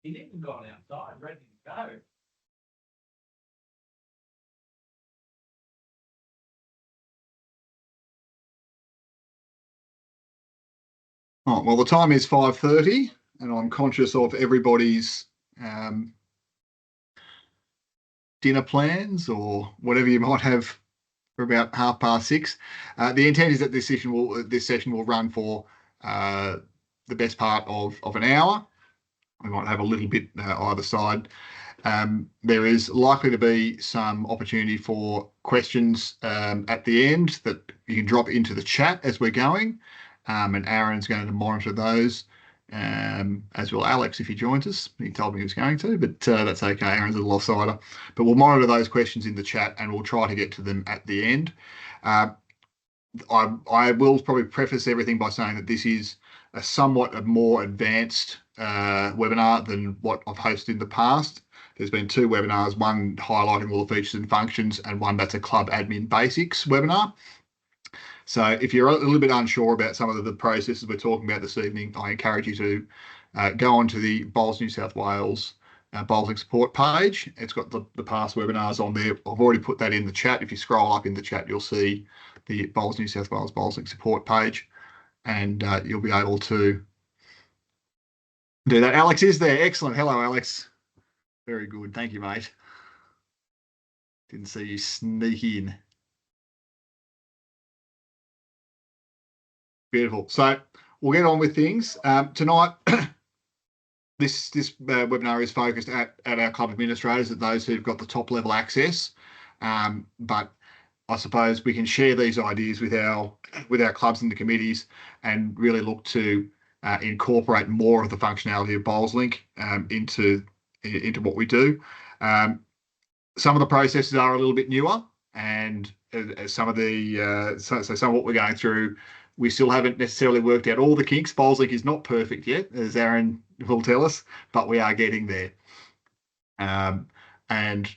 He's even gone outside, ready to go. Oh, well, the time is 5:30 and I'm conscious of everybody's dinner plans or whatever you might have for about 6:30. The intent is that this session will run for the best part of an hour. We might have a little bit either side. There is likely to be some opportunity for questions at the end that you can drop into the chat as we're going, and Aaron's going to monitor those, as will Alex if he joins us. He told me he was going to, but that's okay. Aaron's a little offsider. But we'll monitor those questions in the chat and we'll try to get to them at the end. I will probably preface everything by saying that this is a somewhat more advanced webinar than what I've hosted in the past. There's been 2 webinars, one highlighting all the features and functions and one that's a club admin basics webinar. So if you're a little bit unsure about some of the processes we're talking about this evening, I encourage you to go onto the Bowls New South Wales BowlsLink support page. It's got the past webinars on there. I've already put that in the chat. If you scroll up in the chat, you'll see the Bowls New South Wales BowlsLink support page, and you'll be able to do that. Alex is there. Excellent. Hello, Alex. Very good. Thank you, mate. Didn't see you sneak in. Beautiful. So we'll get on with things. Tonight, this webinar is focused at our club administrators, at those who've got the top level access. But I suppose we can share these ideas with our clubs and the committees and really look to incorporate more of the functionality of BowlsLink into what we do. Some of the processes are a little bit newer, and some of what we're going through, we still haven't necessarily worked out all the kinks. BowlsLink is not perfect yet, as Aaron will tell us, but we are getting there. And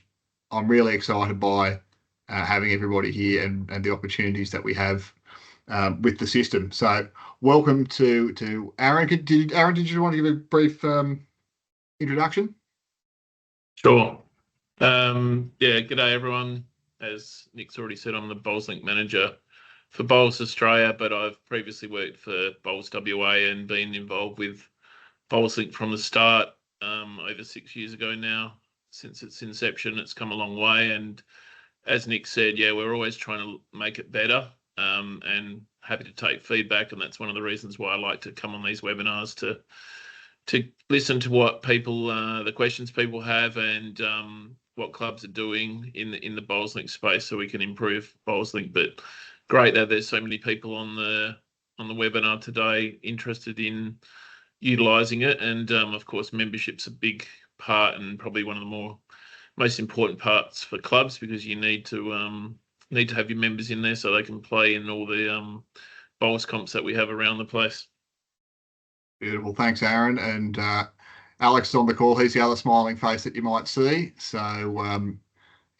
I'm really excited by having everybody here and the opportunities that we have with the system. So welcome to Aaron. Aaron, did you want to give a brief introduction? Sure. G'day everyone. As Nick's already said, I'm the BowlsLink manager for Bowls Australia, but I've previously worked for Bowls WA and been involved with BowlsLink from the start over 6 years ago now. Since its inception, it's come a long way, and as Nick said, we're always trying to make it better, and happy to take feedback, and that's one of the reasons why I like to come on these webinars to listen to what people, the questions people have, and what clubs are doing in the BowlsLink space, so we can improve BowlsLink. But great that there's so many people on the webinar today interested in utilising it, and of course membership's a big part and probably one of the most important parts for clubs, because you need to have your members in there so they can play in all the bowls comps that we have around the place. Beautiful. Thanks, Aaron. And Alex is on the call. He's the other smiling face that you might see. So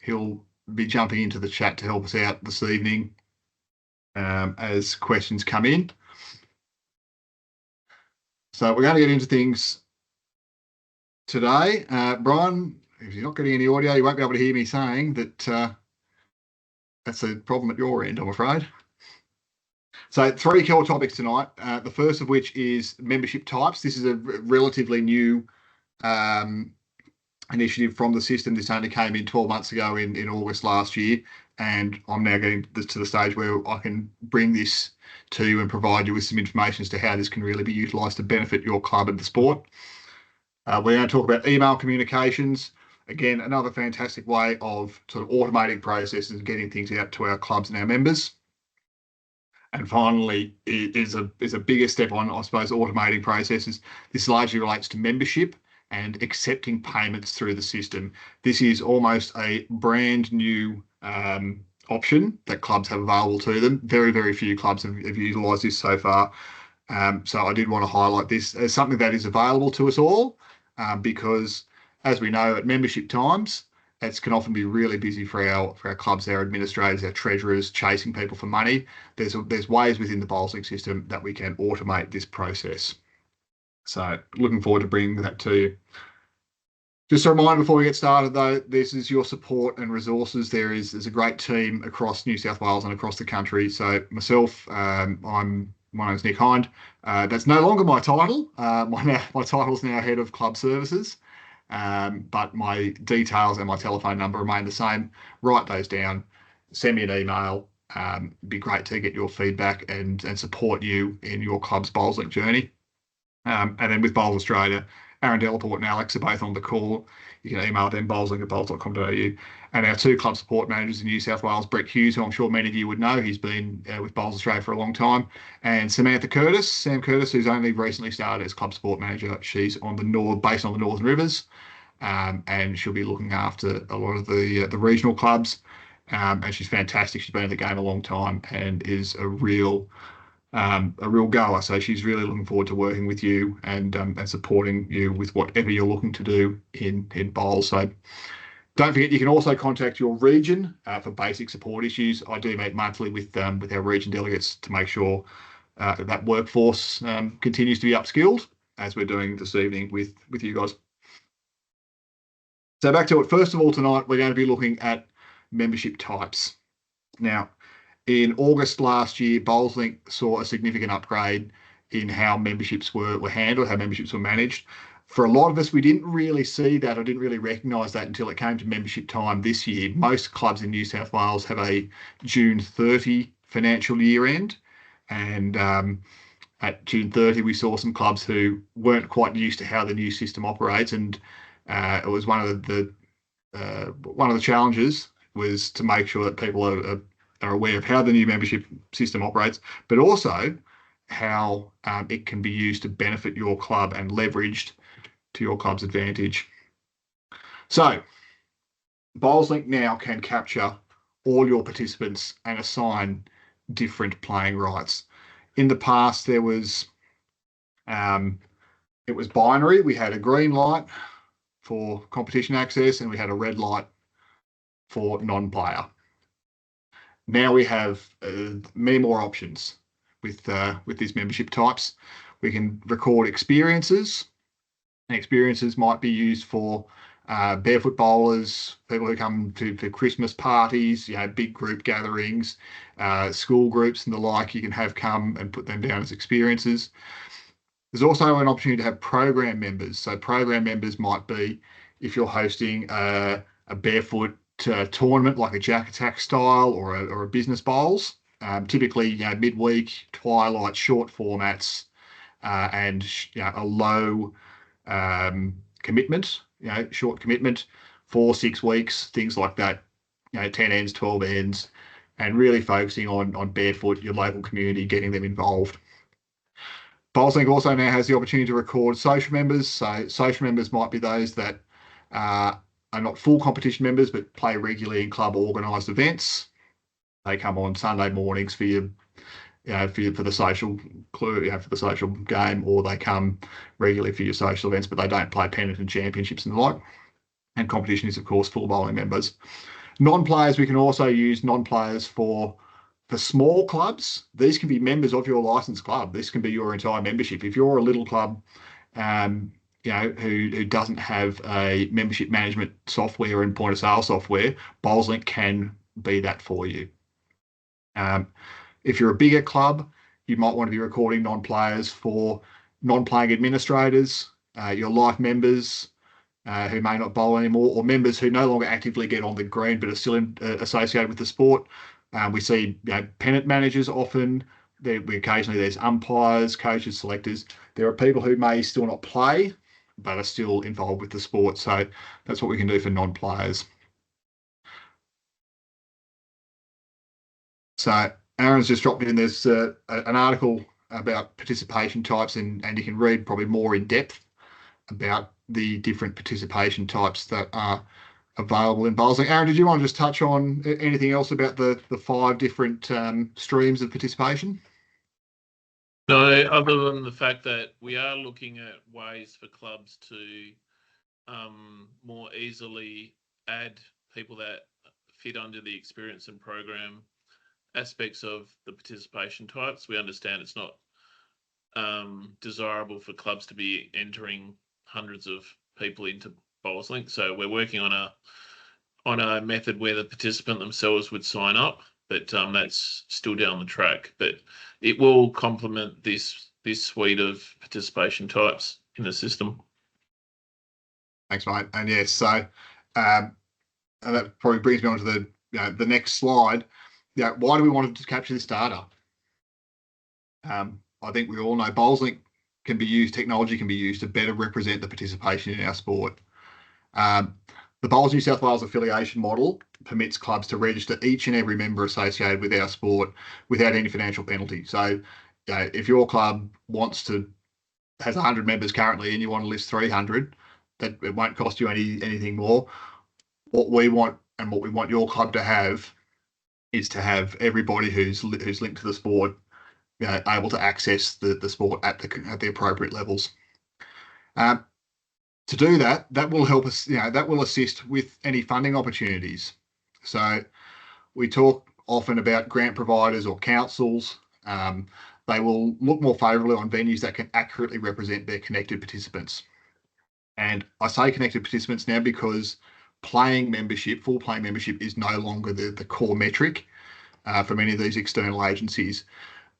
he'll be jumping into the chat to help us out this evening as questions come in. So we're going to get into things today. Brian, if you're not getting any audio, you won't be able to hear me saying that that's a problem at your end, I'm afraid. So 3 core topics tonight, the first of which is membership types. This is a relatively new initiative from the system. This only came in 12 months ago in August last year, and I'm now getting to the stage where I can bring this to you and provide you with some information as to how this can really be utilised to benefit your club and the sport. We're going to talk about email communications. Again, another fantastic way of sort of automating processes and getting things out to our clubs and our members. And finally, it is a bigger step on, I suppose, automating processes. This largely relates to membership and accepting payments through the system. This is almost a brand new option that clubs have available to them. Very, very few clubs have utilised this so far. So I did want to highlight this as something that is available to us all, because as we know, at membership times, it can often be really busy for our clubs, our administrators, our treasurers, chasing people for money. There's ways within the BowlsLink system that we can automate this process. So looking forward to bringing that to you. Just a reminder before we get started, though, this is your support and resources. There's a great team across New South Wales and across the country. So myself, my name's Nick Hind. That's no longer my title. My title is now Head of Club Services, but my details and my telephone number remain the same. Write those down. Send me an email. It'd be great to get your feedback and support you in your club's BowlsLink journey. And then with Bowls Australia, Aaron Delaport and Alex are both on the call. You can email them, bowlslink@bowls.com.au. And our two club support managers in New South Wales, Brett Hughes, who I'm sure many of you would know, he's been with Bowls Australia for a long time, and Sam Curtis, who's only recently started as club support manager. She's on the based on the Northern Rivers, and she'll be looking after a lot of the regional clubs. And she's fantastic. She's been in the game a long time and is a real goer. So she's really looking forward to working with you and supporting you with whatever you're looking to do in bowls. So don't forget, you can also contact your region for basic support issues. I do meet monthly with our region delegates to make sure that workforce continues to be upskilled, as we're doing this evening with you guys. So back to it. First of all, tonight we're going to be looking at membership types. Now, in August last year, BowlsLink saw a significant upgrade in how memberships were handled, how memberships were managed. For a lot of us, we didn't really see that or didn't really recognise that until it came to membership time this year. Most clubs in New South Wales have a June 30 financial year end. And at June 30, we saw some clubs who weren't quite used to how the new system operates. And it was one of the challenges was to make sure that people are aware of how the new membership system operates, but also how it can be used to benefit your club and leveraged to your club's advantage. So BowlsLink now can capture all your participants and assign different playing rights. In the past, it was binary. We had a green light for competition access and we had a red light for non-player. Now we have many more options with these membership types. We can record experiences, and experiences might be used for barefoot bowlers, people who come to Christmas parties, big group gatherings, school groups and the like. You can have come and put them down as experiences. There's also an opportunity to have program members. So program members might be if you're hosting a barefoot tournament like a Jack Attack style or a business bowls, typically midweek, twilight, short formats, and a low commitment, short commitment, 4-6 weeks, things like that, 10 ends, 12 ends, and really focusing on barefoot, your local community, getting them involved. BowlsLink also now has the opportunity to record social members. So social members might be those that are not full competition members, but play regularly in club organised events. They come on Sunday mornings for for the social for the social game, or they come regularly for your social events, but they don't play pennant and championships and the like. And competition is, of course, full bowling members. Non-players, we can also use non-players for small clubs. These can be members of your licensed club. This can be your entire membership. If you're a little club, who doesn't have a membership management software and point of sale software, BowlsLink can be that for you. If you're a bigger club, you might want to be recording non-players for non-playing administrators, your life members who may not bowl anymore, or members who no longer actively get on the green but are still associated with the sport. We see pennant managers often. Occasionally there's umpires, coaches, selectors. There are people who may still not play but are still involved with the sport. So that's what we can do for non-players. So Aaron's just dropped in. There's an article about participation types, and you can read probably more in depth about the different participation types that are available in BowlsLink. Aaron, did you want to just touch on anything else about the 5 different streams of participation? No, other than the fact that we are looking at ways for clubs to more easily add people that fit under the experience and program aspects of the participation types. We understand it's not desirable for clubs to be entering hundreds of people into BowlsLink. So we're working on a method where the participant themselves would sign up, but that's still down the track. But it will complement this suite of participation types in the system. Thanks, mate. And yes, so and that probably brings me on to the next slide. Yeah, why do we want to capture this data? I think we all know BowlsLink can be used, technology can be used to better represent the participation in our sport. The Bowls New South Wales affiliation model permits clubs to register each and every member associated with our sport without any financial penalty. So if your club has 100 members currently and you want to list 300, that it won't cost you anything more. What we want and what we want your club to have is to have everybody who's linked to the sport able to access the sport at the appropriate levels. To do that will help us, that will assist with any funding opportunities. So we talk often about grant providers or councils. They will look more favourably on venues that can accurately represent their connected participants. And I say connected participants now because full playing membership is no longer the core metric for many of these external agencies.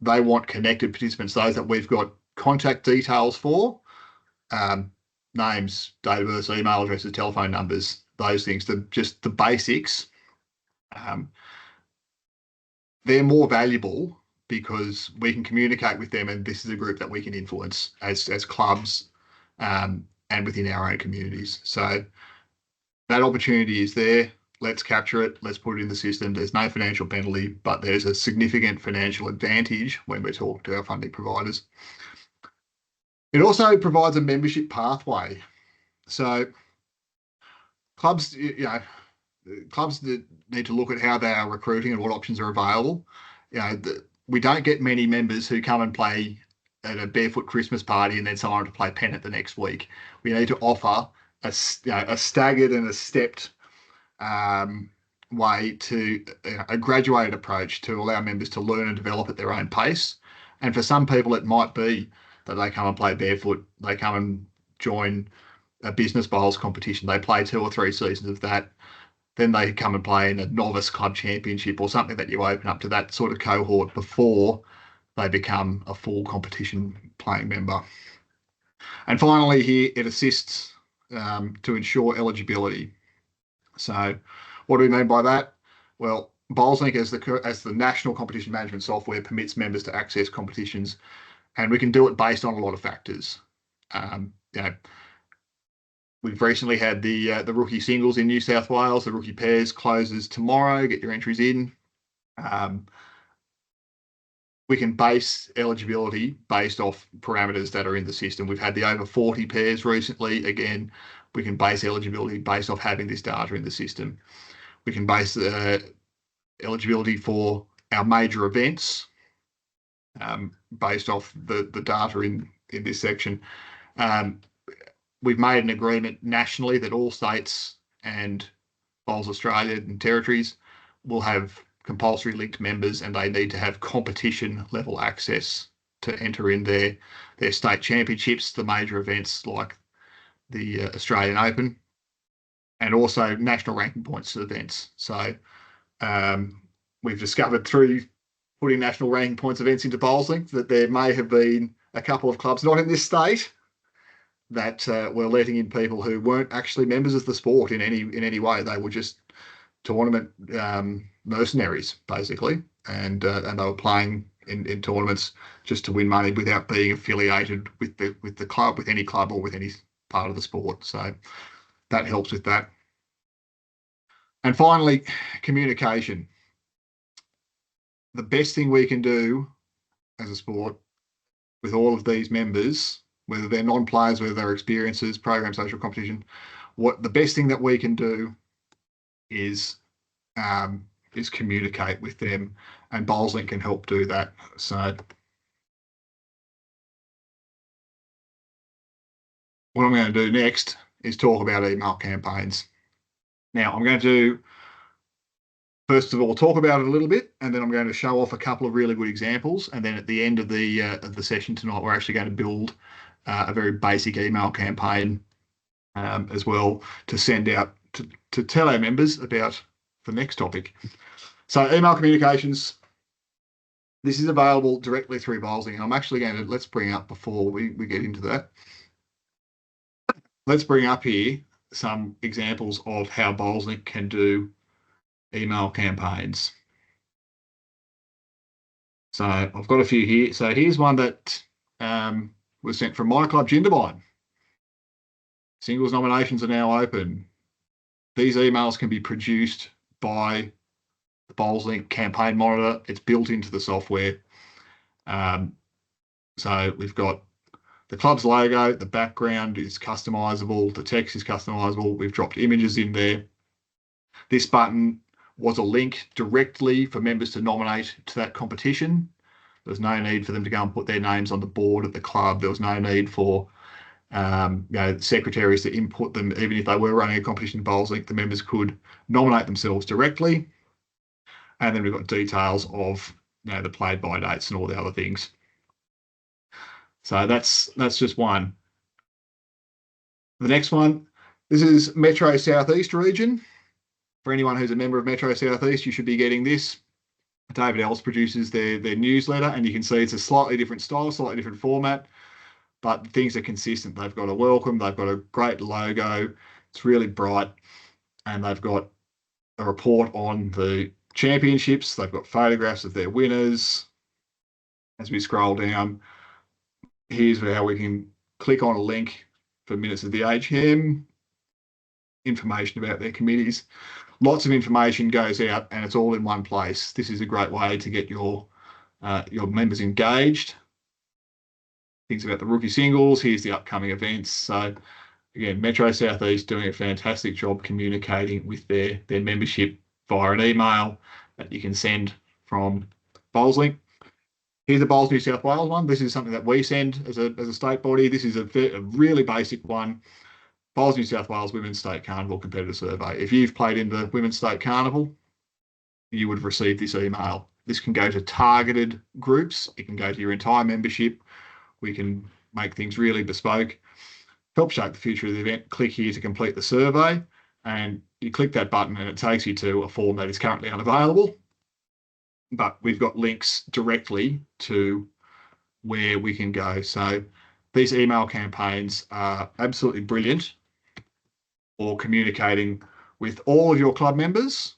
They want connected participants, those that we've got contact details for, names, date of birth, email addresses, telephone numbers, those things, just the basics. They're more valuable because we can communicate with them, and this is a group that we can influence as clubs and within our own communities. So that opportunity is there. Let's capture it. Let's put it in the system. There's no financial penalty, but there's a significant financial advantage when we're talking to our funding providers. It also provides a membership pathway. So clubs, clubs need to look at how they are recruiting and what options are available. We don't get many members who come and play at a barefoot Christmas party and then sign on to play Pennant the next week. We need to offer a staggered and a stepped way to a graduated approach to allow members to learn and develop at their own pace. And for some people, it might be that they come and play barefoot. They come and join a business bowls competition. They play 2 or 3 seasons of that. Then they come and play in a novice club championship or something that you open up to that sort of cohort before they become a full competition playing member. And finally here, it assists to ensure eligibility. So what do we mean by that? Well, BowlsLink as the national competition management software permits members to access competitions, and we can do it based on a lot of factors. We've recently had the rookie singles in New South Wales. The rookie pairs closes tomorrow. Get your entries in. We can base eligibility based off parameters that are in the system. We've had the over 40 pairs recently. Again, we can base eligibility based off having this data in the system. We can base eligibility for our major events based off the data in this section. We've made an agreement nationally that all states and Bowls Australia and territories will have compulsory linked members, and they need to have competition level access to enter in their state championships, the major events like the Australian Open, and also national ranking points events. So we've discovered through putting national ranking points events into BowlsLink that there may have been a couple of clubs not in this state that were letting in people who weren't actually members of the sport in any way. They were just tournament mercenaries, basically, and they were playing in tournaments just to win money without being affiliated with the club, with any club or with any part of the sport. So that helps with that. And finally, communication. The best thing we can do as a sport with all of these members, whether they're non-players, whether they're experiences, program, social competition, the best thing that we can do is communicate with them, and BowlsLink can help do that. So what I'm going to do next is talk about email campaigns. Now, I'm going to first of all talk about it a little bit, and then I'm going to show off a couple of really good examples, and then at the end of the session tonight, we're actually going to build a very basic email campaign as well to send out to tell our members about the next topic. So email communications. This is available directly through BowlsLink. I'm actually going to, let's bring up before we get into that. Let's bring up here some examples of how BowlsLink can do email campaigns. So I've got a few here. So here's one that was sent from my club, Jindabyne. Singles nominations are now open. These emails can be produced by the BowlsLink campaign monitor. It's built into the software. So we've got the club's logo, the background is customizable, the text is customizable. We've dropped images in there. This button was a link directly for members to nominate to that competition. There was no need for them to go and put their names on the board at the club. There was no need for secretaries to input them. Even if they were running a competition in BowlsLink, the members could nominate themselves directly. And then we've got details of the played by dates and all the other things. So that's just one. The next one, this is Metro Southeast region. For anyone who's a member of Metro Southeast, you should be getting this. David Ellis produces their newsletter, and you can see it's a slightly different style, slightly different format, but things are consistent. They've got a welcome, they've got a great logo, it's really bright, and they've got a report on the championships. They've got photographs of their winners. As we scroll down, here's how we can click on a link for minutes of the AGM, information about their committees. Lots of information goes out and it's all in one place. This is a great way to get your members engaged. Things about the rookie singles, here's the upcoming events. So again, Metro Southeast doing a fantastic job communicating with their membership via an email that you can send from BowlsLink. Here's the Bowls New South Wales one. This is something that we send as a state body. This is a really basic one. Bowls New South Wales Women's State Carnival Competitor Survey. If you've played in the Women's State Carnival, you would have received this email. This can go to targeted groups. It can go to your entire membership. We can make things really bespoke. Help shape the future of the event. Click here to complete the survey. And you click that button and it takes you to a form that is currently unavailable. But we've got links directly to where we can go. So these email campaigns are absolutely brilliant for communicating with all of your club members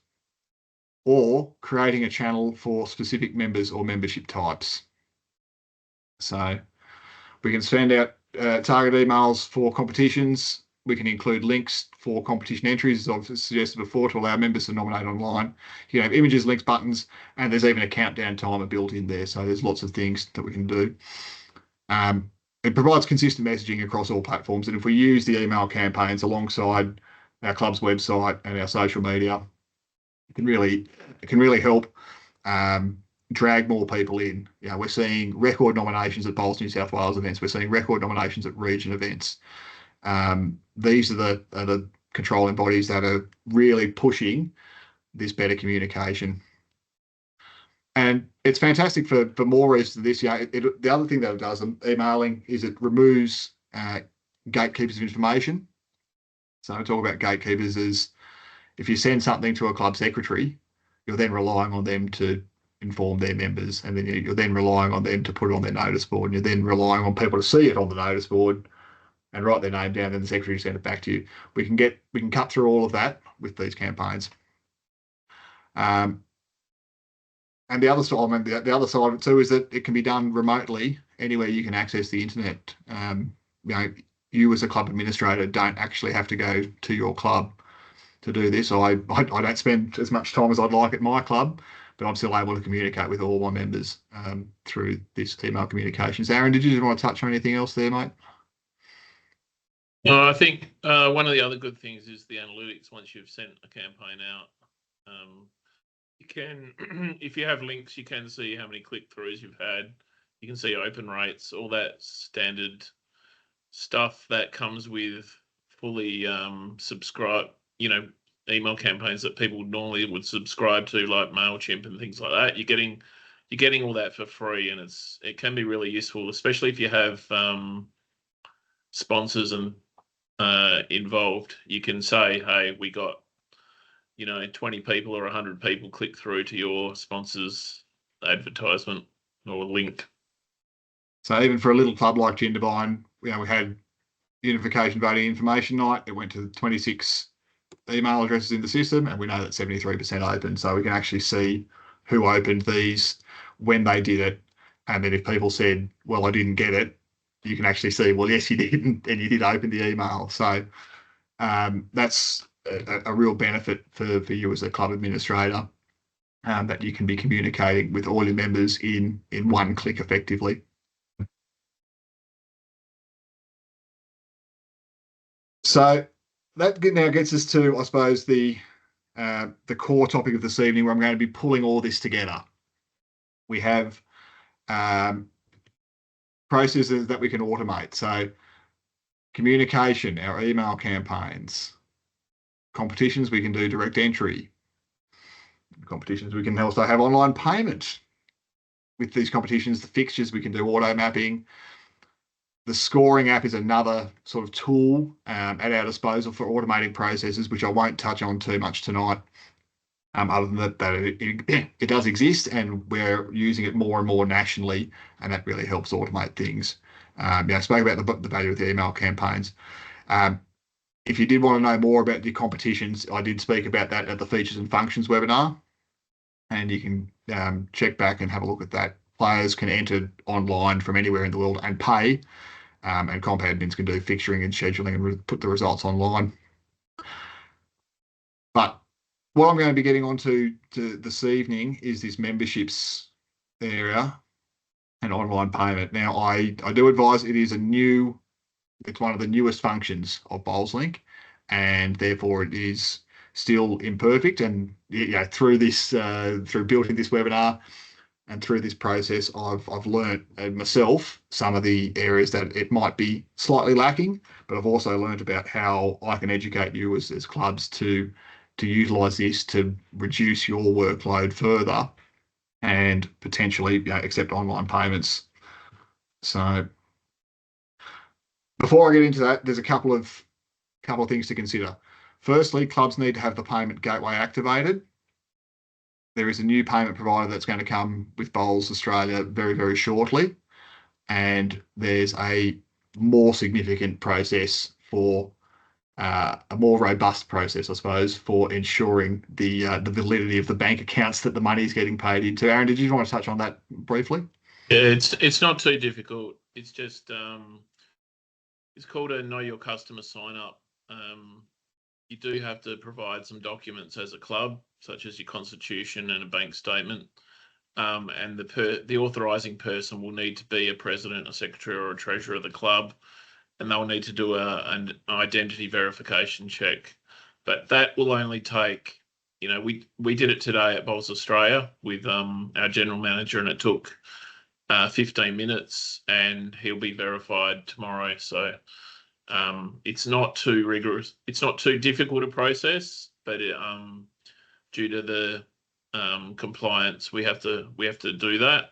or creating a channel for specific members or membership types. So we can send out target emails for competitions. We can include links for competition entries, as I've suggested before, to allow members to nominate online. You can have images, links, buttons, and there's even a countdown timer built in there. So there's lots of things that we can do. It provides consistent messaging across all platforms. And if we use the email campaigns alongside our club's website and our social media, it can really help drag more people in. We're seeing record nominations at Bowls New South Wales events. We're seeing record nominations at region events. These are the controlling bodies that are really pushing this better communication. And it's fantastic for more reasons than this. The other thing that it does, emailing, is it removes gatekeepers of information. So I talk about gatekeepers as if you send something to a club secretary, you're then relying on them to inform their members, and then you're then relying on them to put it on their notice board, and you're then relying on people to see it on the notice board and write their name down, and the secretary send it back to you. We can cut through all of that with these campaigns. And the other side, the other side of it too, is that it can be done remotely anywhere you can access the internet. You as a club administrator don't actually have to go to your club to do this. I don't spend as much time as I'd like at my club, but I'm still able to communicate with all my members through this email communications. Aaron, did you just want to touch on anything else there, mate? No, I think one of the other good things is the analytics. Once you've sent a campaign out, you can, if you have links, you can see how many click-throughs you've had. You can see open rates, all that standard stuff that comes with fully subscribe, email campaigns that people normally would subscribe to, like MailChimp and things like that. You're getting all that for free, and it can be really useful, especially if you have sponsors and involved. You can say, hey, we got 20 people or 100 people click through to your sponsor's advertisement or link. So even for a little club like Jindabyne, we had unification voting information night. It went to 26 email addresses in the system, and we know that 73% opened. So we can actually see who opened these, when they did it, and then if people said, well, I didn't get it, you can actually see, well, yes, you didn't, and you did open the email. So that's a real benefit for you as a club administrator, that you can be communicating with all your members in one click effectively. So that now gets us to, I suppose, the core topic of this evening, where I'm going to be pulling all this together. We have processes that we can automate. So communication, our email campaigns, competitions, we can do direct entry. Competitions, we can also have online payment. With these competitions, the fixtures, we can do auto mapping. The scoring app is another sort of tool at our disposal for automating processes, which I won't touch on too much tonight. Other than that it does exist, and we're using it more and more nationally, and that really helps automate things. I spoke about the value of the email campaigns. If you did want to know more about your competitions, I did speak about that at the features and functions webinar, and you can check back and have a look at that. Players can enter online from anywhere in the world and pay, and comp admins can do fixturing and scheduling and put the results online. But what I'm going to be getting onto this evening is this memberships area and online payment. Now, I do advise it's one of the newest functions of BowlsLink, and therefore it is still imperfect. And through building this webinar and through this process, I've learned myself some of the areas that it might be slightly lacking, but I've also learned about how I can educate you as clubs to utilise this to reduce your workload further and potentially accept online payments. So before I get into that, there's a couple of things to consider. Firstly, clubs need to have the payment gateway activated. There is a new payment provider that's going to come with Bowls Australia very, very shortly, and there's a more significant process for a more robust process, I suppose, for ensuring the validity of the bank accounts that the money is getting paid into. Aaron, did you want to touch on that briefly? Yeah, it's not too difficult. It's just it's called a know your customer sign up. You do have to provide some documents as a club, such as your constitution and a bank statement. And the authorising person will need to be a president, a secretary, or a treasurer of the club, and they'll need to do an identity verification check. But that will only take, we did it today at Bowls Australia with our general manager, and it took 15 minutes, and he'll be verified tomorrow. So it's not too rigorous. It's not too difficult a process, but due to the compliance, we have to do that.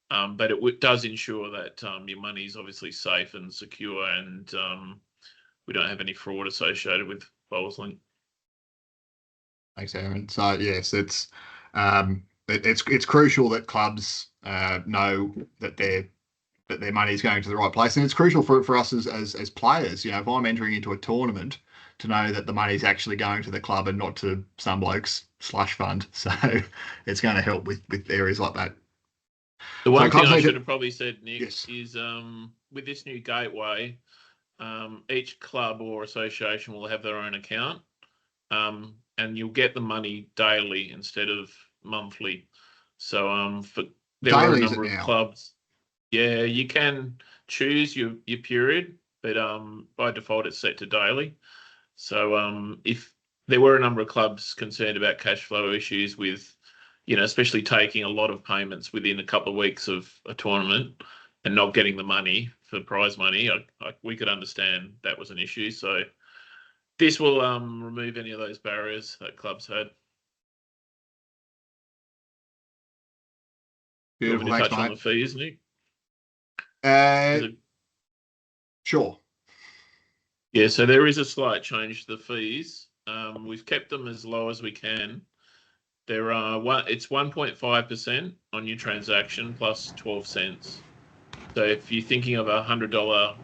But it does ensure that your money is obviously safe and secure, and we don't have any fraud associated with BowlsLink. Thanks, Aaron. So yes, it's crucial that clubs know that their money is going to the right place, and it's crucial for us as players. If I'm entering into a tournament, to know that the money is actually going to the club and not to some bloke's slush fund. So it's going to help with areas like that. The one thing I should have probably said, Nick, yes, is with this new gateway, each club or association will have their own account, and you'll get the money daily instead of monthly. So there are a number of clubs. Yeah, you can choose your period, but by default it's set to daily. So if there were a number of clubs concerned about cash flow issues with, especially taking a lot of payments within a couple of weeks of a tournament and not getting the money for prize money, we could understand that was an issue. So this will remove any of those barriers that clubs had. Beautiful. You want me to touch mate. on the fees, Nick? Sure. Yeah, so there is a slight change to the fees. We've kept them as low as we can. There are it's 1.5% on your transaction plus 12 cents. So if you're thinking of $100,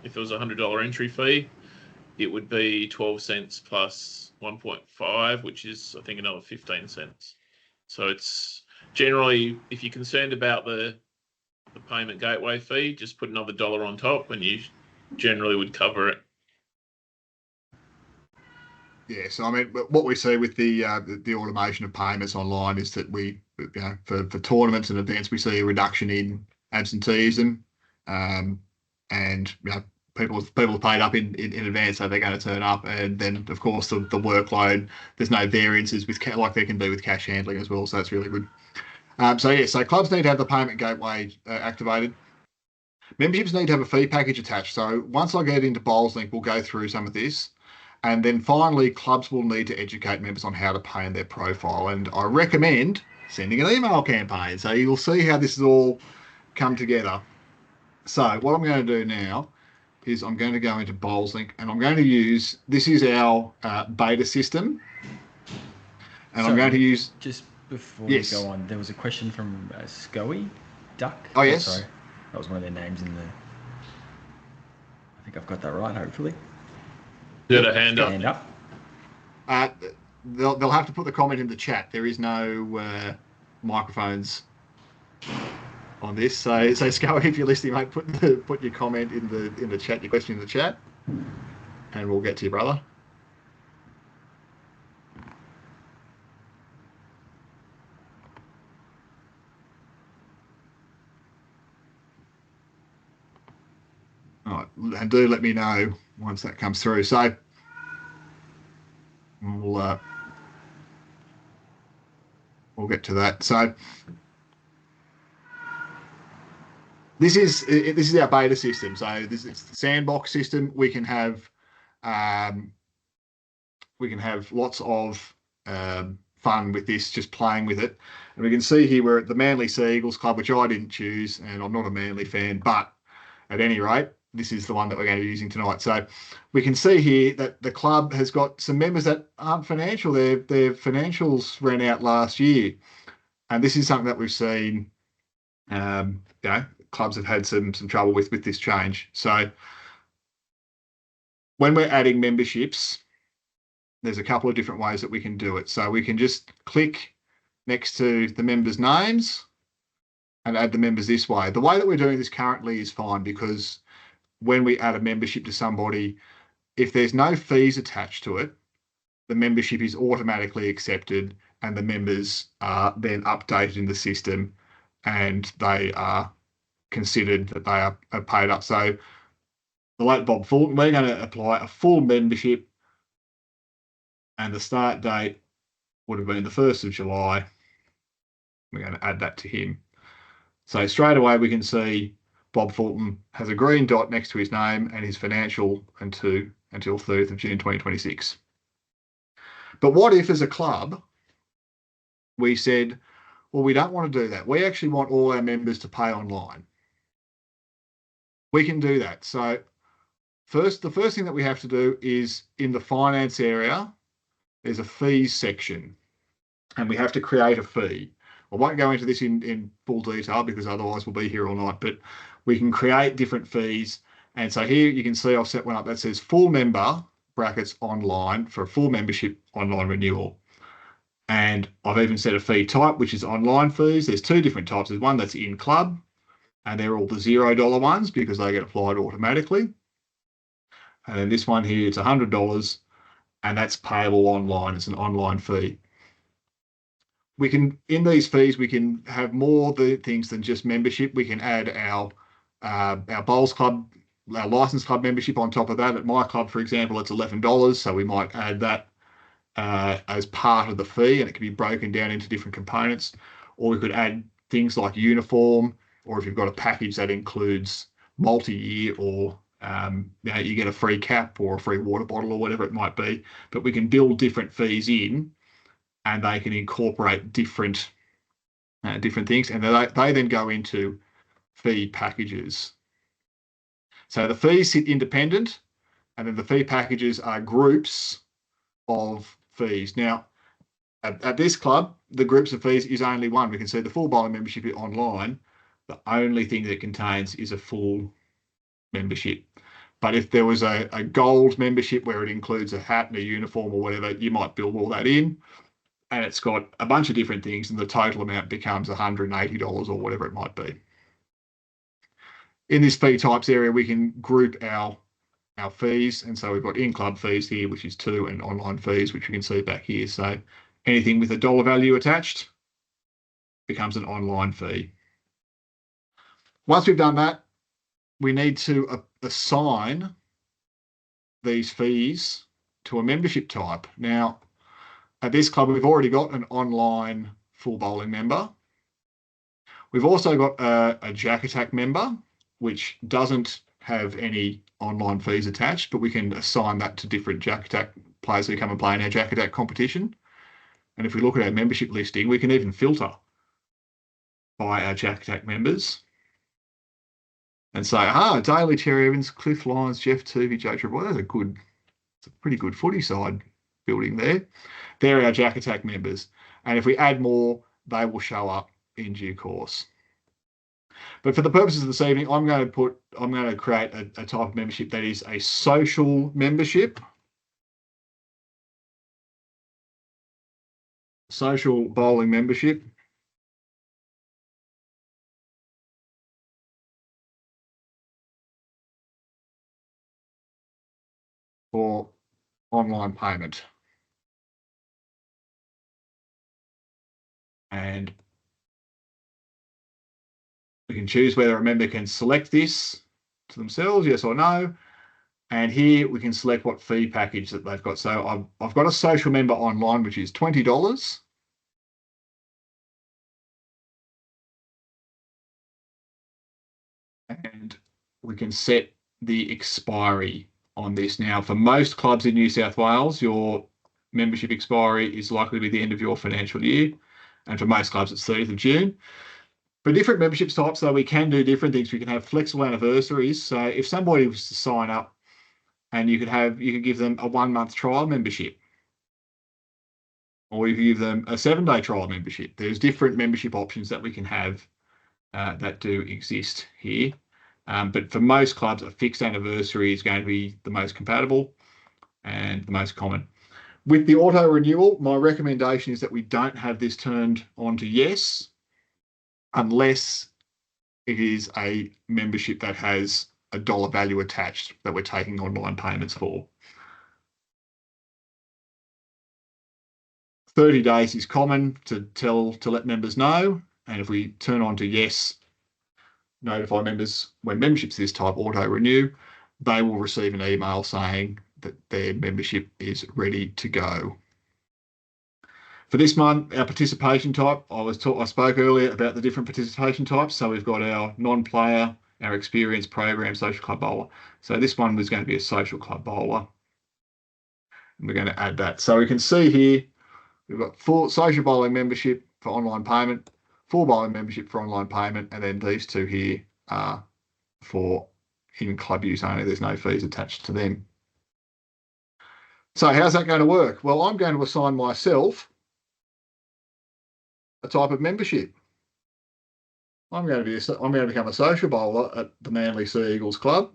if it was $100 entry fee, it would be 12 cents plus 1.5, which is I think another 15 cents. So it's generally, if you're concerned about the payment gateway fee, just put another $1 on top and you generally would cover it. Yeah, so I mean, what we see with the automation of payments online is that for tournaments and events, we see a reduction in absenteeism, and people have paid up in advance, so they're going to turn up, and then of course the workload. There's no variances with like there can be with cash handling as well, so that's really good. So clubs need to have the payment gateway activated. Memberships need to have a fee package attached. So once I get into BowlsLink, we'll go through some of this. And then finally, clubs will need to educate members on how to pay in their profile. And I recommend sending an email campaign. So you'll see how this has all come together. So what I'm going to do now is I'm going to go into BowlsLink and I'm going to use, this is our beta system. And I'm going to use... Just before we go on, there was a question from Scoey Duck. Oh, yes. Sorry. That was one of their names in the... I think I've got that right, hopefully. Got a hand up. Hand up. They'll have to put the comment in the chat. There is no microphones on this. So Scully, if you're listening, mate, put your comment in the chat, your question in the chat, and we'll get to you, brother. All right, and do let me know once that comes through. So we'll get to that. So this is our beta system. So this is the sandbox system. We can have lots of fun with this, just playing with it. And we can see here we're at the Manly Seagulls Club, which I didn't choose, and I'm not a Manly fan, but at any rate, this is the one that we're going to be using tonight. So we can see here that the club has got some members that aren't financial. Their financials ran out last year. And this is something that we've seen, clubs have had some trouble with this change. So when we're adding memberships, there's a couple of different ways that we can do it. So we can just click next to the members' names and add the members this way. The way that we're doing this currently is fine because when we add a membership to somebody, if there's no fees attached to it, the membership is automatically accepted and the members are then updated in the system and they are considered that they are paid up. So the late Bob Fulton, we're going to apply a full membership and the start date would have been the 1st of July. We're going to add that to him. So straight away we can see Bob Fulton has a green dot next to his name and his financial until 30th of June 2026. But what if as a club we said, well, we don't want to do that. We actually want all our members to pay online. We can do that. So the first thing that we have to do is in the finance area, there's a fees section and we have to create a fee. I won't go into this in full detail because otherwise we'll be here all night, but we can create different fees. And so here you can see I've set one up that says full member brackets online for a full membership online renewal. And I've even set a fee type, which is online fees. There's two different types. There's one that's in club and they're all the $0 ones because they get applied automatically. And then this one here, it's $100 and that's payable online. It's an online fee. We can, in these fees, we can have more things than just membership. We can add our Bowls Club, our License Club membership on top of that. At my club, for example, it's $11. So we might add that as part of the fee and it can be broken down into different components. Or we could add things like uniform, or if you've got a package that includes multi-year or you get a free cap or a free water bottle or whatever it might be. But we can build different fees in and they can incorporate different things, and they then go into fee packages. So the fees sit independent, And then the fee packages are groups of fees. Now, at this club, the groups of fees is only one. We can see the full bowling membership online. The only thing that it contains is a full membership. But if there was a gold membership where it includes a hat and a uniform or whatever, you might build all that in. And it's got a bunch of different things, and the total amount becomes $180 or whatever it might be. In this fee types area, we can group our fees. And so we've got in-club fees here, which is 2, and online fees, which we can see back here. So anything with a dollar value attached becomes an online fee. Once we've done that, we need to assign these fees to a membership type. Now, at this club, we've already got an online full bowling member. We've also got a Jack Attack member, which doesn't have any online fees attached, but we can assign that to different Jack Attack players who come and play in our Jack Attack competition. And if we look at our membership listing, we can even filter by our Jack Attack members and say, Daly, Terry Evans, Cliff Lyons, Jeff Tuvey, Joe Treboy. That's a pretty good footy side building there. They're our Jack Attack members. And if we add more, they will show up in due course. But for the purposes of this evening, I'm going to create a type of membership that is a social membership. Social bowling membership. For online payment. And we can choose whether a member can select this to themselves, yes or no. And here we can select what fee package that they've got. So I've got a social member online, which is $20. And we can set the expiry on this. Now, for most clubs in New South Wales, your membership expiry is likely to be the end of your financial year. And for most clubs, it's 30th of June. For different membership types, though, we can do different things. We can have flexible anniversaries. So if somebody was to sign up, and you could give them a 1-month trial membership, or you could give them a 7-day trial membership. There's different membership options that we can have that do exist here. But for most clubs, a fixed anniversary is going to be the most compatible and the most common. With the auto renewal, my recommendation is that we don't have this turned on to yes, unless it is a membership that has a dollar value attached that we're taking online payments for. 30 days is common to let members know. And if we turn on to yes, notify members when memberships of this type auto renew, they will receive an email saying that their membership is ready to go. For this month, our participation type, I spoke earlier about the different participation types. So we've got our non-player, our experienced program, social club bowler. So this one was going to be a social club bowler. And we're going to add that. So we can see here, we've got full social bowling membership for online payment, full bowling membership for online payment, and then these two here are for in-club use only. There's no fees attached to them. So how's that going to work? Well, I'm going to assign myself a type of membership. I'm going to become a social bowler at the Manly Sea Eagles Club.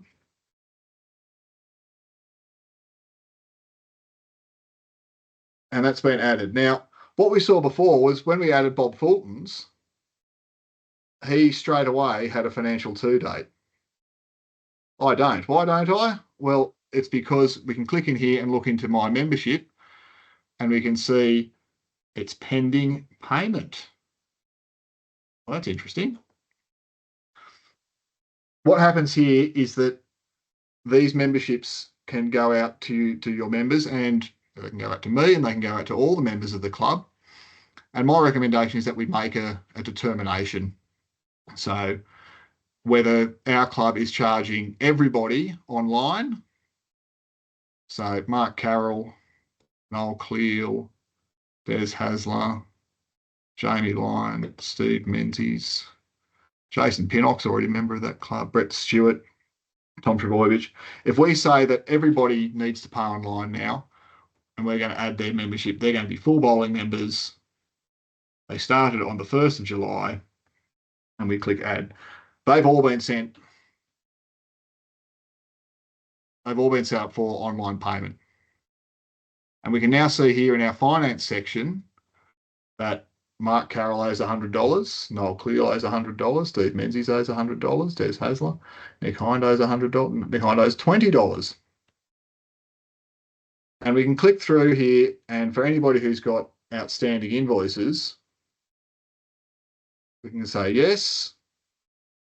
And that's been added. Now, what we saw before was when we added Bob Fulton's, he straight away had a financial 2 date. I don't. Why don't I? Well, it's because we can click in here and look into my membership, and we can see it's pending payment. Well, that's interesting. What happens here is that these memberships can go out to your members, and they can go out to me, and they can go out to all the members of the club. And my recommendation is that we make a determination. So whether our club is charging everybody online, so Mark Carroll, Noel Cleal, Des Hasler, Jamie Lyon, Steve Menzies, Jason Pinnock's already a member of that club, Brett Stewart, Tom Trebojevic. If we say that everybody needs to pay online now, and we're going to add their membership, they're going to be full bowling members. They started on the 1st of July, and we click add. They've all been sent. They've all been set up for online payment. And we can now see here in our finance section that Mark Carroll owes $100, Noel Clear owes $100, Steve Menzies owes $100, Des Hasler, Nick Hind owes $100, Nick Hind owes $20. And we can click through here, and for anybody who's got outstanding invoices, we can say yes,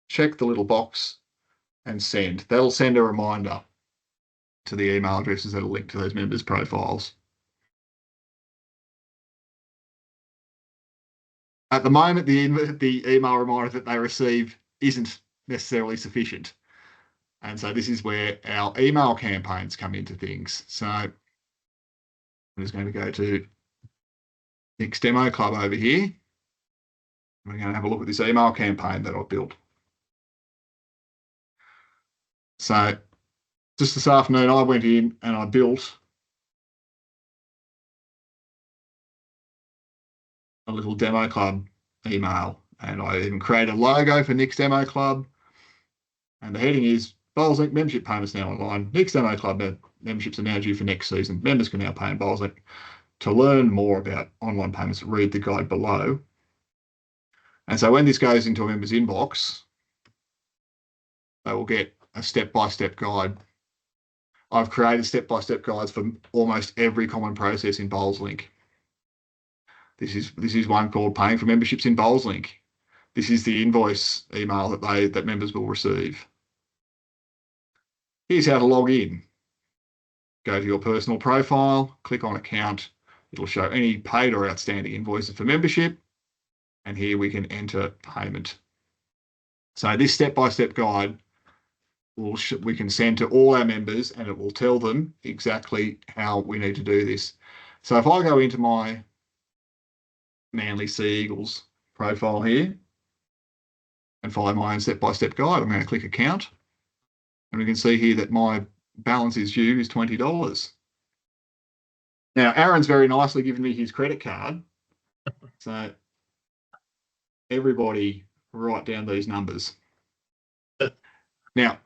check the little box, and send. That'll send a reminder to the email addresses that are linked to those members' profiles. At the moment, the email reminder that they receive isn't necessarily sufficient. And so this is where our email campaigns come into things. So I'm just going to go to Nick's Demo Club over here. We're going to have a look at this email campaign that I've built. So just this afternoon, I went in and I built a little Demo Club email, and I even created a logo for Nick's Demo Club. And the heading is BowlsLink membership payments now online. Nick's Demo Club memberships are now due for next season. Members can now pay in BowlsLink. To learn more about online payments, read the guide below. And so when this goes into a member's inbox, they will get a step-by-step guide. I've created step-by-step guides for almost every common process in BowlsLink. This is one called Paying for Memberships in BowlsLink. This is the invoice email that members will receive. Here's how to log in. Go to your personal profile, click on account. It'll show any paid or outstanding invoices for membership. And here we can enter payment. So this step-by-step guide we can send to all our members, and it will tell them exactly how we need to do this. So if I go into my Manly Sea Eagles profile here and follow my own step-by-step guide, I'm going to click account, and we can see here that my balance is due is $20. Now, Aaron's very nicely given me his credit card. So everybody write down these numbers. Now,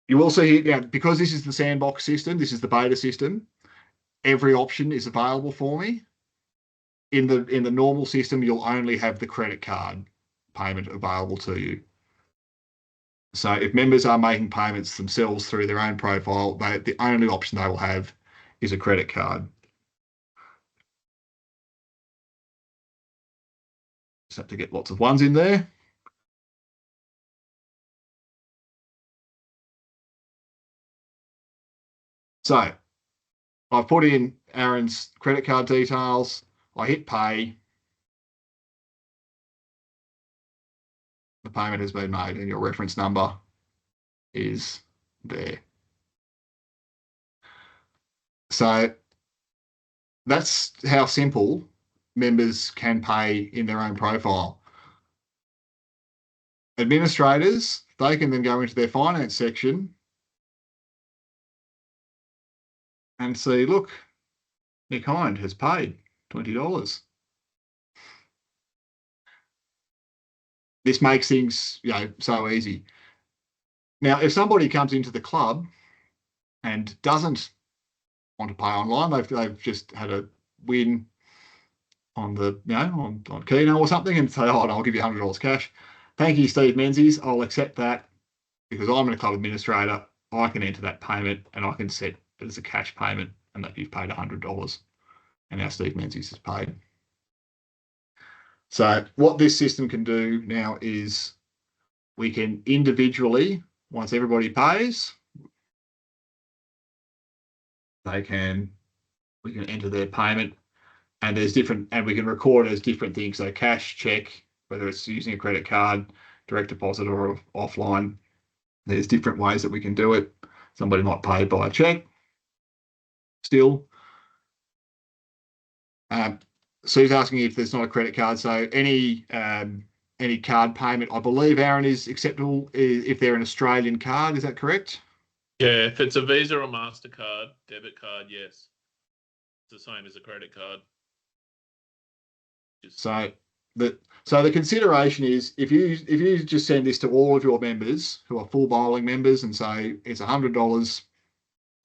you will see here, because this is the sandbox system, this is the beta system, every option is available for me. In the normal system, you'll only have the credit card payment available to you. So if members are making payments themselves through their own profile, the only option they will have is a credit card. Just have to get lots of ones in there. So I've put in Aaron's credit card details. I hit pay. The payment has been made and your reference number is there. So that's how simple members can pay in their own profile. Administrators, they can then go into their finance section and see, look, Nick Hind has paid $20. This makes things, so easy. Now, if somebody comes into the club and doesn't want to pay online, they've just had a win on the, on Keno or something, and say, oh, no, I'll give you $100 cash. Thank you, Steve Menzies. I'll accept that because I'm a club administrator. I can enter that payment and I can set it as a cash payment and that you've paid $100. And now Steve Menzies has paid. So what this system can do now is we can individually, once everybody pays, we can enter their payment, and there's different, and we can record it as different things. So cash, check, whether it's using a credit card, direct deposit or offline. There's different ways that we can do it. Somebody might pay by a check still. So he's asking if there's not a credit card. So any card payment, I believe, Aaron, is acceptable if they're an Australian card. Is that correct? Yeah, if it's a Visa or MasterCard, debit card, yes. It's the same as a credit card. So the consideration is if you just send this to all of your members who are full bowling members and say it's $100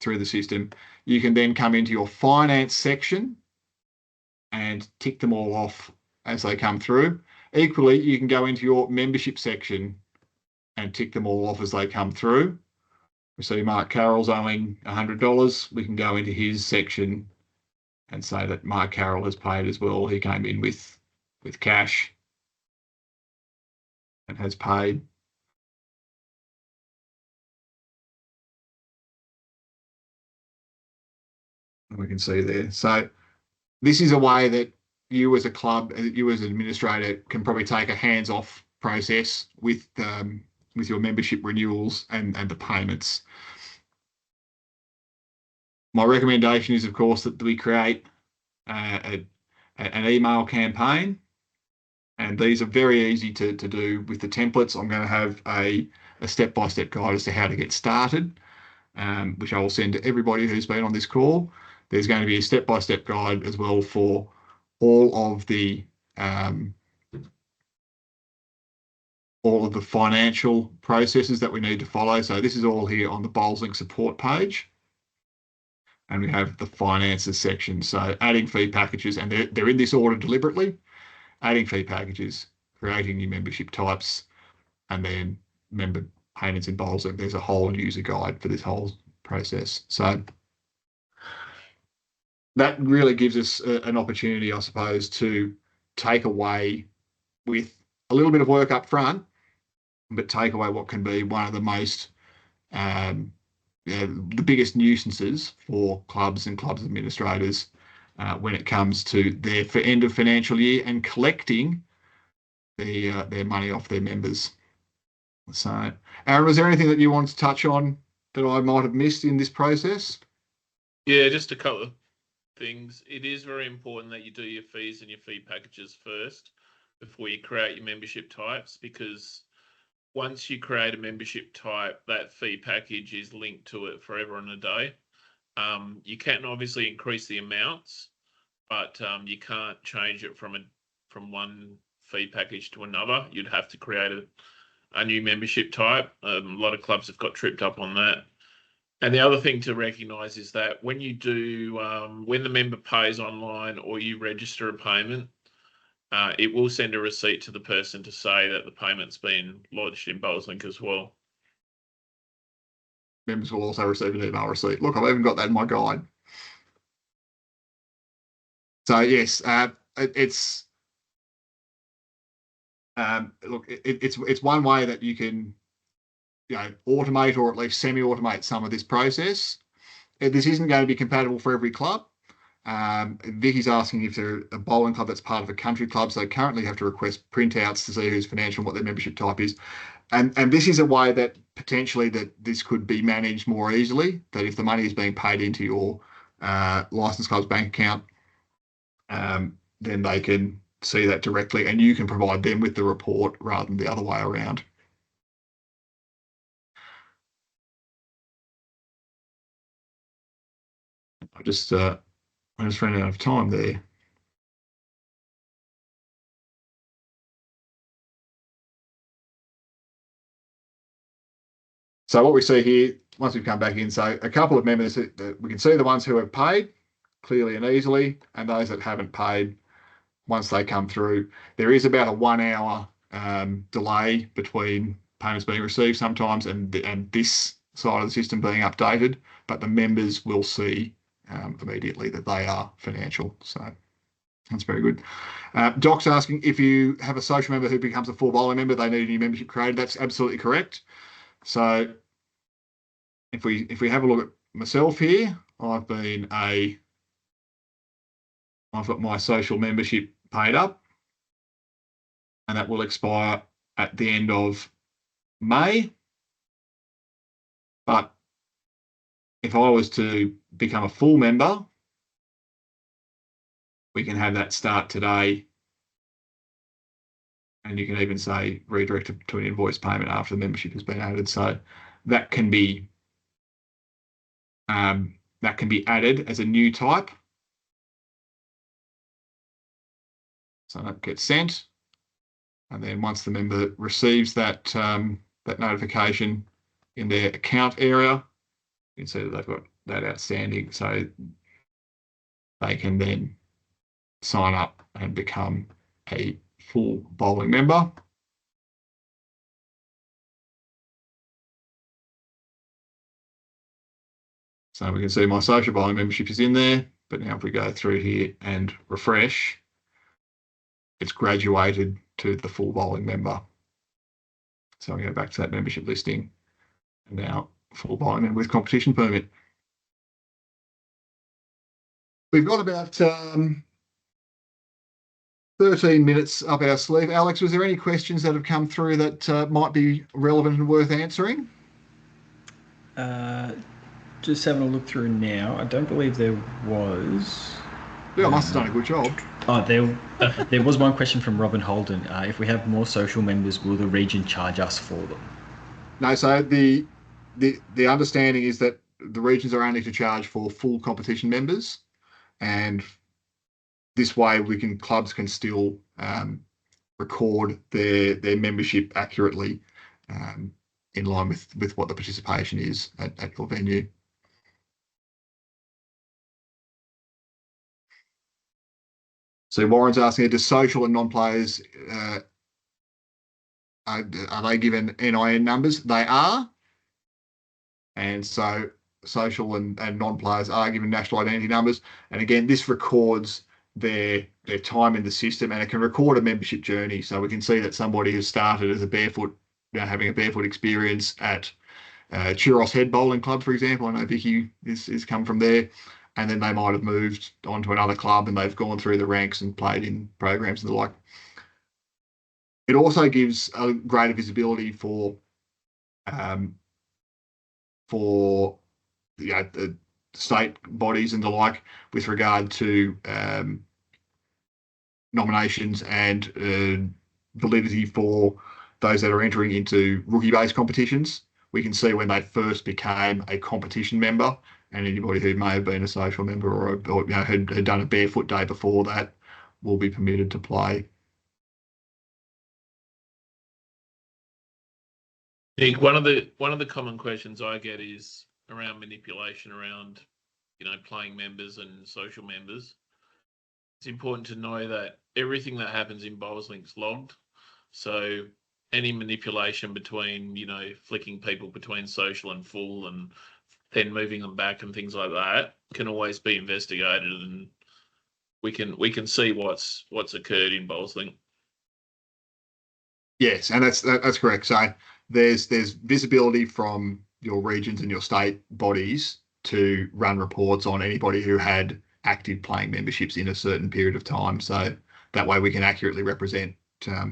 through the system, you can then come into your finance section and tick them all off as they come through. Equally, you can go into your membership section and tick them all off as they come through. We see Mark Carroll's owing $100. We can go into his section and say that Mark Carroll has paid as well. He came in with cash and has paid. And we can see there. So this is a way that you as a club, you as an administrator, can probably take a hands-off process with your membership renewals and the payments. My recommendation is, of course, that we create an email campaign, and these are very easy to do with the templates. I'm going to have a step-by-step guide as to how to get started, which I will send to everybody who's been on this call. There's going to be a step-by-step guide as well for all of the financial processes that we need to follow. So this is all here on the BowlsLink support page. And we have the finances section. So adding fee packages, and they're in this order deliberately. Adding fee packages, creating new membership types, and then member payments in BowlsLink. There's a whole user guide for this whole process. So that really gives us an opportunity, I suppose, to take away with a little bit of work up front, but take away what can be one of the most the biggest nuisances for clubs and clubs administrators when it comes to their end of financial year and collecting their money off their members. So, Aaron, was there anything that you want to touch on that I might have missed in this process? Yeah, just a couple of things. It is very important that you do your fees and your fee packages first before you create your membership types, because once you create a membership type, that fee package is linked to it forever and a day. You can obviously increase the amounts, but you can't change it from one fee package to another. You'd have to create a new membership type. A lot of clubs have got tripped up on that. And the other thing to recognise is that when you do, when the member pays online or you register a payment, it will send a receipt to the person to say that the payment's been lodged in BowlsLink as well. Members will also receive an email receipt. Look, I've even got that in my guide. So yes, it's one way that you can automate or at least semi-automate some of this process. This isn't going to be compatible for every club. Vicky's asking if they're a bowling club that's part of a country club, so they currently have to request printouts to see who's financial and what their membership type is. And this is a way that potentially that this could be managed more easily, that if the money is being paid into your licensed club's bank account, then they can see that directly and you can provide them with the report rather than the other way around. I just ran out of time there. So what we see here, once we've come back in, so a couple of members, we can see the ones who have paid clearly and easily, and those that haven't paid once they come through. There is about a 1 hour delay between payments being received sometimes and this side of the system being updated, but the members will see immediately that they are financial. So that's very good. Doc's asking if you have a social member who becomes a full bowling member, they need a new membership created. That's absolutely correct. So if we have a look at myself here, I've got my social membership paid up, and that will expire at the end of May. But if I was to become a full member, we can have that start today. And you can even say redirect to an invoice payment after the membership has been added. So that can be that can be added as a new type. So that gets sent. And then once the member receives that, that notification in their account area, you can see that they've got that outstanding. So they can then sign up and become a full bowling member. So we can see my social bowling membership is in there, but now if we go through here and refresh, it's graduated to the full bowling member. So we go back to that membership listing, and now full bowling member with competition permit. We've got about 13 minutes up our sleeve. Alex, was there any questions that have come through that might be relevant and worth answering? Just having a look through now. I don't believe there was. Yeah, I must have done a good job. Oh, there was one question from Robin Holden. If we have more social members, will the region charge us for them? No, so the understanding is that the regions are only to charge for full competition members, and this way clubs can still record their membership accurately in line with what the participation is at your venue. So Warren's asking, do social and non-players, are they given NIN numbers? They are. And so social and non-players are given national identity numbers. And again, this records their time in the system, and it can record a membership journey. So we can see that somebody has started as a barefoot, having a barefoot experience at Churros Head Bowling Club, for example. I know Vicky is come from there. And then they might have moved on to another club and they've gone through the ranks and played in programs and the like. It also gives a greater visibility for the state bodies and the like with regard to nominations and validity for those that are entering into rookie-based competitions. We can see when they first became a competition member, and anybody who may have been a social member or had done a barefoot day before that will be permitted to play. Nick, one of the common questions I get is around manipulation around, playing members and social members. It's important to know that everything that happens in BowlsLink's logged. So any manipulation between, flicking people between social and full and then moving them back and things like that can always be investigated, and we can see what's occurred in BowlsLink. Yes, and that's correct. So there's visibility from your regions and your state bodies to run reports on anybody who had active playing memberships in a certain period of time. So that way we can accurately represent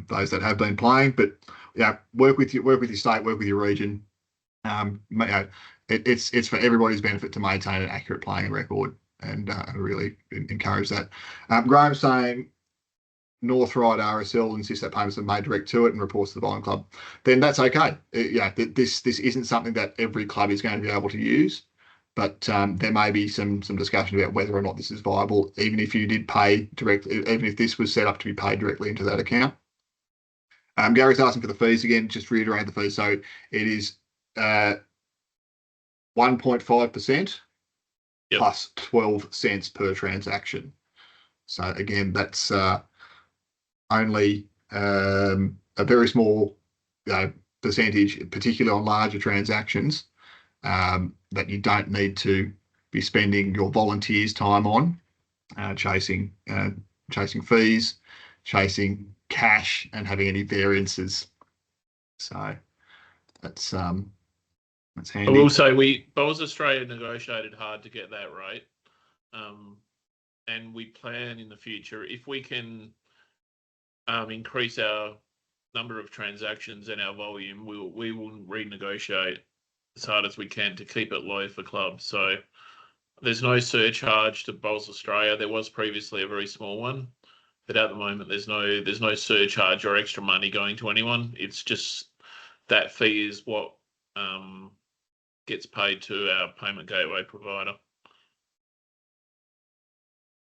those that have been playing. But work with your state, work with your region. It's for everybody's benefit to maintain an accurate playing record, and I really encourage that. Graham's saying North Ride RSL insists that payments are made direct to it and reports to the bowling club. Then that's okay. This isn't something that every club is going to be able to use, but there may be some discussion about whether or not this is viable, even if you did pay directly, even if this was set up to be paid directly into that account. Gary's asking for the fees again. Just reiterate the fees. So it is 1.5% plus 12 cents per transaction. So again, that's only a very small percentage, particularly on larger transactions, that you don't need to be spending your volunteers' time on chasing fees, chasing cash, and having any variances. So that's handy. I will say Bowls Australia negotiated hard to get that rate, and we plan in the future, if we can increase our number of transactions and our volume, we will renegotiate as hard as we can to keep it low for clubs. So there's no surcharge to Bowls Australia. There was previously a very small one, but at the moment there's no surcharge or extra money going to anyone. It's just that fee is what gets paid to our payment gateway provider.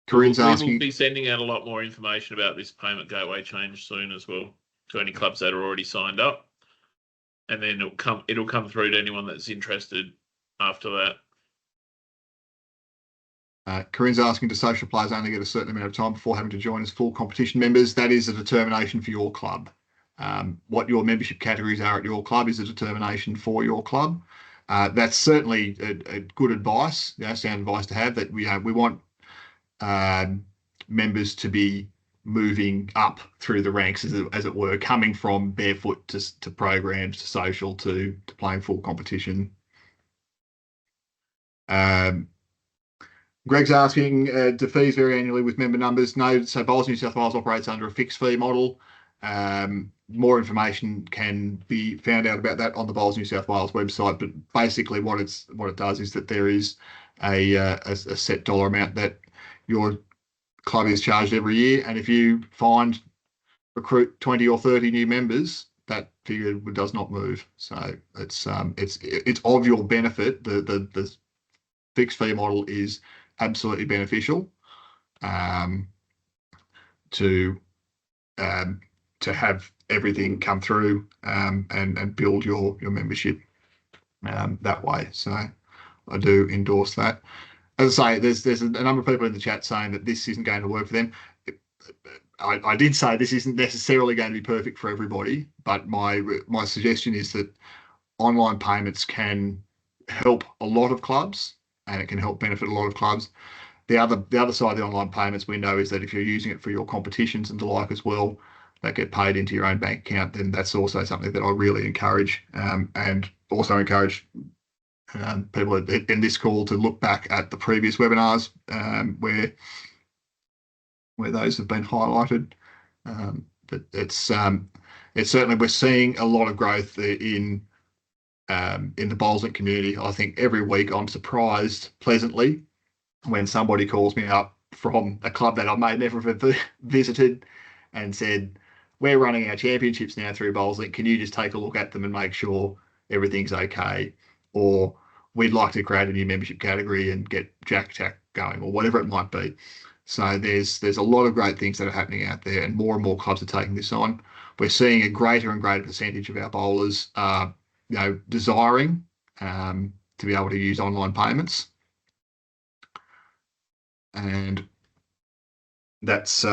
Corinne's We asking. will be sending out a lot more information about this payment gateway change soon as well to any clubs that are already signed up, and then it'll come through to anyone that's interested after that. Corinne's asking, do social players only get a certain amount of time before having to join as full competition members? That is a determination for your club. What your membership categories are at your club is a determination for your club. That's certainly a good advice, sound advice to have, that we want members to be moving up through the ranks, as it were, coming from barefoot to programs to social to playing full competition. Greg's asking, do fees vary annually with member numbers? No, so Bowls New South Wales operates under a fixed fee model. More information can be found out about that on the Bowls New South Wales website, but basically what it does is that there is a set dollar amount that your club is charged every year, and if you recruit 20 or 30 new members, that figure does not move. So it's of your benefit. The fixed fee model is absolutely beneficial to have everything come through and build your membership that way. So I do endorse that. As I say, there's a number of people in the chat saying that this isn't going to work for them. I did say this isn't necessarily going to be perfect for everybody, but my suggestion is that online payments can help a lot of clubs, and it can help benefit a lot of clubs. The other side of the online payments window is that if you're using it for your competitions and the like as well, that get paid into your own bank account, then that's also something that I really encourage, and also encourage people in this call to look back at the previous webinars where those have been highlighted. But it's certainly, we're seeing a lot of growth in the BowlsLink community. I think every week I'm surprised pleasantly when somebody calls me up from a club that I may never have visited and said, we're running our championships now through BowlsLink. Can you just take a look at them and make sure everything's okay? Or we'd like to create a new membership category and get Jack going, or whatever it might be. So there's a lot of great things that are happening out there, and more clubs are taking this on. We're seeing a greater and greater percentage of our bowlers desiring to be able to use online payments, and that's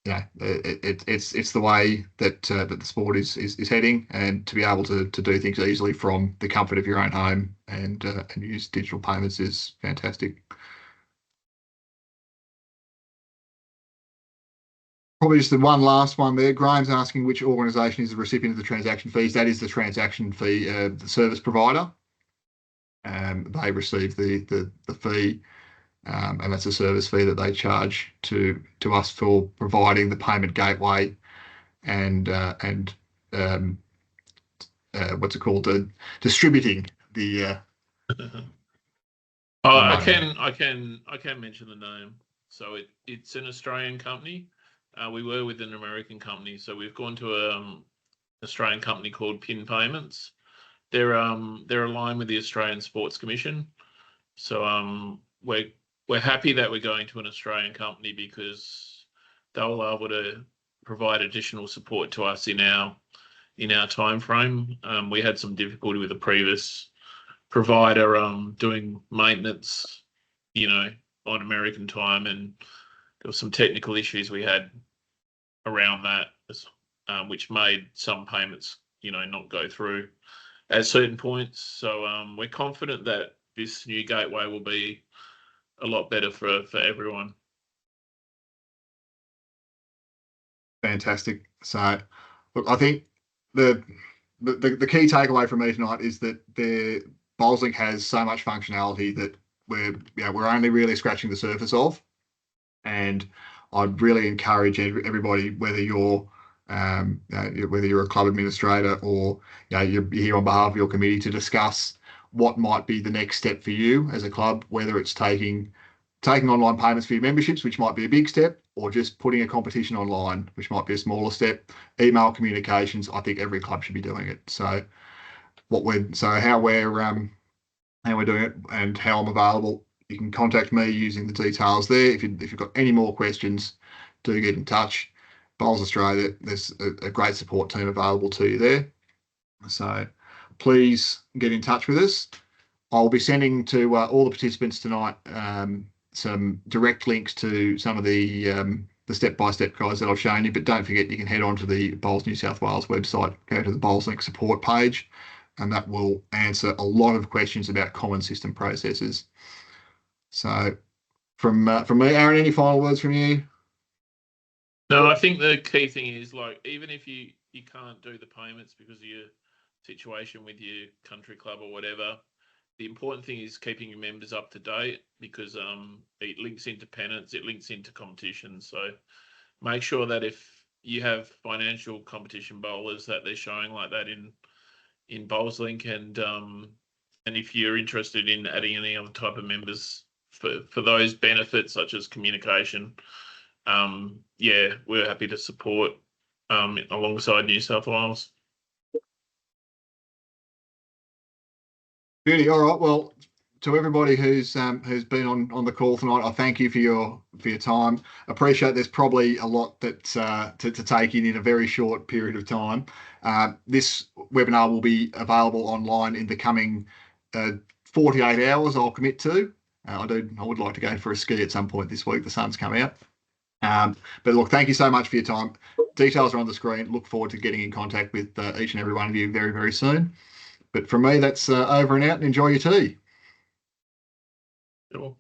it's the way that the sport is heading, and to be able to do things easily from the comfort of your own home and use digital payments is fantastic. Probably just the one last one there. Graham's asking which organisation is the recipient of the transaction fees. That is the transaction fee, the service provider. They receive the fee, and that's a service fee that they charge to us for providing the payment gateway and what's it called? Distributing the. I can mention the name. So it's an Australian company. We were with an American company, so we've gone to an Australian company called Pin Payments. They're aligned with the Australian Sports Commission. So we're happy that we're going to an Australian company because they'll be able to provide additional support to us in our time frame. We had some difficulty with the previous provider doing maintenance, on American time, and there were some technical issues we had around that, which made some payments, not go through at certain points. So we're confident that this new gateway will be a lot better for everyone. Fantastic. So, look, I think the key takeaway from me tonight is that BowlsLink has so much functionality that we're only really scratching the surface of, and I'd really encourage everybody, whether you're a club administrator or you're here on behalf of your committee, to discuss what might be the next step for you as a club, whether it's taking online payments for your memberships, which might be a big step, or just putting a competition online, which might be a smaller step. Email communications, I think every club should be doing it. So how we're doing it and how I'm available. You can contact me using the details there. If you've got any more questions, do get in touch. Bowls Australia, there's a great support team available to you there. So please get in touch with us. I'll be sending to all the participants tonight some direct links to some of the step-by-step guides that I've shown you. But don't forget, you can head on to the Bowls New South Wales website, go to the BowlsLink support page, and that will answer a lot of questions about common system processes. So from me, Aaron, any final words from you? No, I think the key thing is, like, even if you can't do the payments because of your situation with your country club or whatever, the important thing is keeping your members up to date, because it links into pennants, it links into competition. So make sure that if you have financial competition bowlers, that they're showing like that in BowlsLink, and if you're interested in adding any other type of members for those benefits such as communication, we're happy to support alongside New South Wales. Beauty. All right. Well, to everybody who's been on the call tonight, I thank you for your time. Appreciate there's probably a lot that to take in a very short period of time. This webinar will be available online in the coming 48 hours. I'll commit to. I would like to go for a ski at some point this week. The sun's come out. But look, thank you so much for your time. Details are on the screen. Look forward to getting in contact with each and every one of you very, very soon. But from me, that's over and out, and enjoy your tea. Cool.